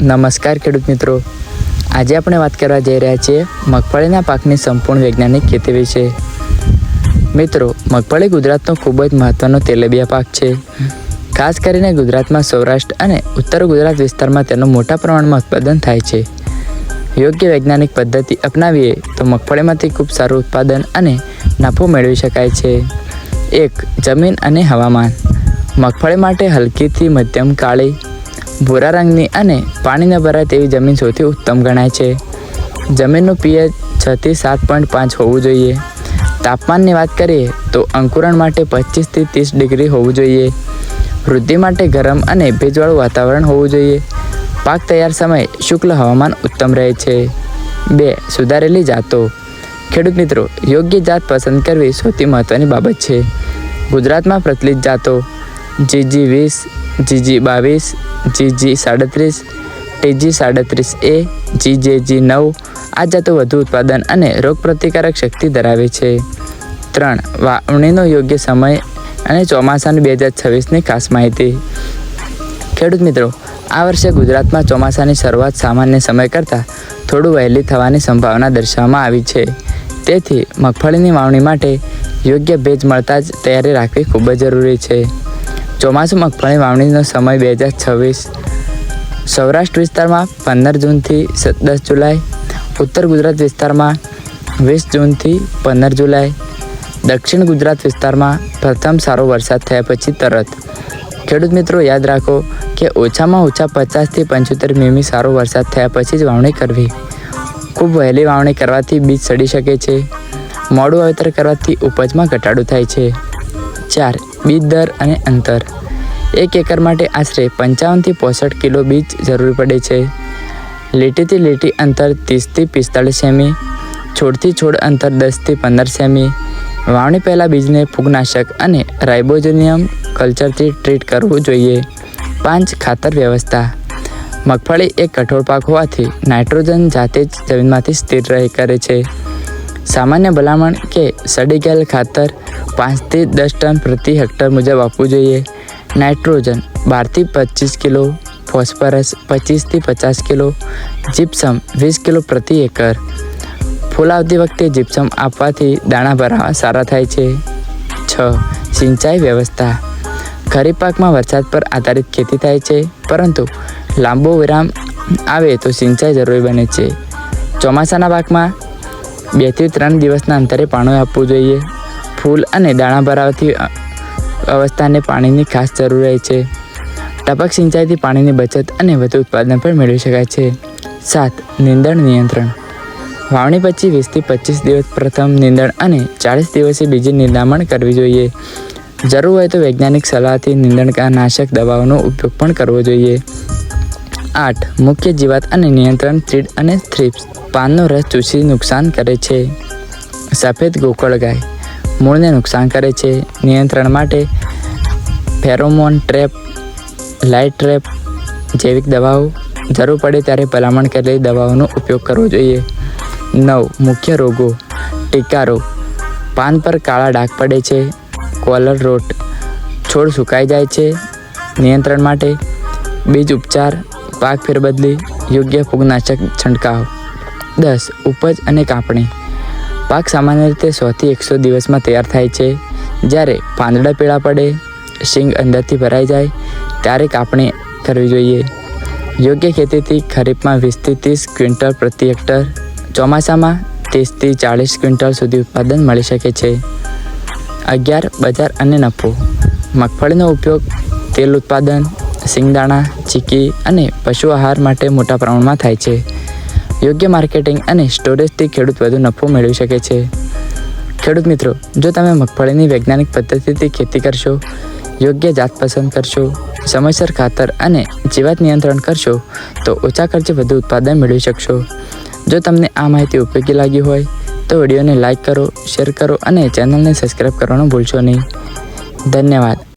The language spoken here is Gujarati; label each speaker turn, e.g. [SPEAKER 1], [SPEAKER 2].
[SPEAKER 1] નમસ્કાર ખેડૂત મિત્રો, આજે આપણે વાત કરવા જઈ રહ્યા છીએ મગફળીના પાકની સંપૂર્ણ વૈજ્ઞાનિક ખેતી વિશે. મિત્રો, મગફળી ગુજરાતનો ખૂબ જ મહત્વનો તેલીબિયા પાક છે. ખાસ કરીને ગુજરાતમાં સૌરાષ્ટ્ર અને ઉત્તર ગુજરાત વિસ્તારમાં તેનું મોટા પ્રમાણમાં ઉત્પાદન થાય છે. યોગ્ય વૈજ્ઞાનિક પદ્ધતિ અપનાવીએ તો મગફળીમાંથી ખૂબ સારું ઉત્પાદન અને નફો મેળવી શકાય છે. 1. જમીન અને હવામાન. મગફળી માટે હલકીથી મધ્યમ કાળી, ભૂરા રંગની અને પાણી ન ભરાય તેવી જમીન સૌથી ઉત્તમ ગણાય છે. જમીનનું pH 6 થી 7.5 હોવું જોઈએ. તાપમાનની વાત કરીએ તો અંકુરણ માટે 25 થી 30 ડિગ્રી હોવું જોઈએ. વૃદ્ધિ માટે ગરમ અને ભેજવાળું વાતાવરણ હોવું જોઈએ. પાક તૈયાર સમયે શુષ્ક હવામાન ઉત્તમ રહે છે. 2. સુધારેલી જાતો. ખેડૂત મિત્રો, યોગ્ય જાત પસંદ કરવી સૌથી મહત્ત્વની બાબત છે. ગુજરાતમાં પ્રચલિત જાતો GG20, GG22, GG37, TG37A, GJG9 આ જાતો વધુ ઉત્પાદન અને રોગપ્રતિકારક શક્તિ ધરાવે છે. 3. વાવણીનો યોગ્ય સમય અને ચોમાસાની 2026ની ખાસ માહિતી. ખેડૂત મિત્રો, આ વર્ષે ગુજરાતમાં ચોમાસાની શરૂઆત સામાન્ય સમય કરતાં થોડું વહેલી થવાની સંભાવના દર્શાવવામાં આવી છે. તેથી મગફળીની વાવણી માટે યોગ્ય ભેજ મળતા જ તૈયારી રાખવી ખૂબ જ જરૂરી છે. ચોમાસું મગફળી વાવણીનો સમય 2026. સૌરાષ્ટ્ર વિસ્તારમાં 15 જૂનથી 10 જુલાઈ, ઉત્તર ગુજરાત વિસ્તારમાં 20 જૂનથી 15 જુલાઈ, દક્ષિણ ગુજરાત વિસ્તારમાં પ્રથમ સારો વરસાદ થયા પછી તરત. ખેડૂત મિત્રો, યાદ રાખો કે ઓછામાં ઓછા 50 થી 75 મીમી સારો વરસાદ થયા પછી જ વાવણી કરવી. ખૂબ વહેલી વાવણી કરવાથી બીજ સડી શકે છે. મોડું વાવેતર કરવાથી ઉપજમાં ઘટાડો થાય છે. 4. બીજ દર અને અંતર. 1 એકર માટે આશરે 55 થી 65 કિલો બીજ જરૂર પડે છે. લીટીથી લીટી અંતર 30 થી 45 સેમી, છોડથી છોડ અંતર 10 થી 15 સેમી. વાવણી પહેલાં બીજને ફૂગનાશક અને રાઇબોઝોનિયમ કલ્ચરથી ટ્રીટ કરવું જોઈએ. 5. ખાતર વ્યવસ્થા. મગફળી એક કઠોળ પાક હોવાથી નાઇટ્રોજન જાતે જ જમીનમાંથી સ્થિર રહે કરે છે. સામાન્ય ભલામણ કે સડી ગયેલ ખાતર 5 થી 10 ટન પ્રતિ હેક્ટર મુજબ આપવું જોઈએ. નાઇટ્રોજન 12 થી 25 કિલો, ફોસ્ફરસ 25 થી 50 કિલો, જીપ્સમ 20 કિલો પ્રતિ એકર. ફૂલ આવતી વખતે જીપ્સમ આપવાથી દાણા ભરાવા સારા થાય છે. 6. સિંચાઈ વ્યવસ્થા. ખરીફ પાકમાં વરસાદ પર આધારિત ખેતી થાય છે, પરંતુ લાંબો વિરામ આવે તો સિંચાઈ જરૂરી બને છે. ચોમાસાના પાકમાં 2 થી 3 દિવસના અંતરે પાણી આપવું જોઈએ. ફૂલ અને દાણા ભરાવતી અવસ્થાને પાણીની ખાસ જરૂર રહે છે. ટપક સિંચાઈથી પાણીની બચત અને વધુ ઉત્પાદન પણ મેળવી શકાય છે. 7. નીંદણ નિયંત્રણ. વાવણી પછી 20 થી 25 દિવસ પ્રથમ નીંદણ અને 40 દિવસે બીજી નિંદામણ કરવી જોઈએ. જરૂર હોય તો વૈજ્ઞાનિક સલાહથી નીંદણનાશક દવાઓનો ઉપયોગ પણ કરવો જોઈએ. 8. મુખ્ય જીવાત અને નિયંત્રણ. તીડ અને થ્રિપ્સ પાનનો રસ ચૂસી નુકસાન કરે છે. સફેદ ગોકળગાય મૂળને નુકસાન કરે છે. નિયંત્રણ માટે ફેરોમોન ટ્રેપ, લાઇટ ટ્રેપ, જૈવિક દવાઓ જરૂર પડે ત્યારે ભલામણ કરેલી દવાઓનો ઉપયોગ કરવો જોઈએ. 9. મુખ્ય રોગો. ટીકા રોગ. પાન પર કાળા ડાઘ પડે છે. કોલર રોટ. છોડ સુકાઈ જાય છે. નિયંત્રણ માટે બીજ ઉપચાર, પાક ફેરબદલી, યોગ્ય ફૂગનાશક છંટકાવ. 10. ઉપજ અને કાપણી. પાક સામાન્ય રીતે 100 થી 100 દિવસમાં તૈયાર થાય છે. જ્યારે પાંદડા પીળા પડે, શીંગ અંદરથી ભરાઈ જાય ત્યારે કાપણી કરવી જોઈએ. યોગ્ય ખેતીથી ખરીફમાં 20 થી 30 ક્વિન્ટલ પ્રતિ હેક્ટર, ચોમાસામાં 30 થી 40 ક્વિન્ટલ સુધી ઉત્પાદન મળી શકે છે. 11. બજાર અને નફો. મગફળીનો ઉપયોગ તેલ ઉત્પાદન, શિંગદાણા, ચીકી અને પશુ આહાર માટે મોટા પ્રમાણમાં થાય છે. યોગ્ય માર્કેટિંગ અને સ્ટોરેજથી ખેડૂત વધુ નફો મેળવી શકે છે. ખેડૂત મિત્રો, જો તમે મગફળીની વૈજ્ઞાનિક પદ્ધતિથી ખેતી કરશો, યોગ્ય જાત પસંદ કરશો, સમયસર ખાતર અને જીવાત નિયંત્રણ કરશો તો ઓછા ખર્ચે વધુ ઉત્પાદન મેળવી શકશો. જો તમને આ માહિતી ઉપયોગી લાગી હોય તો વિડીયોને લાઇક કરો, શેર કરો અને ચેનલને સબસ્ક્રાઈબ કરવાનું ભૂલશો નહીં. ધન્યવાદ.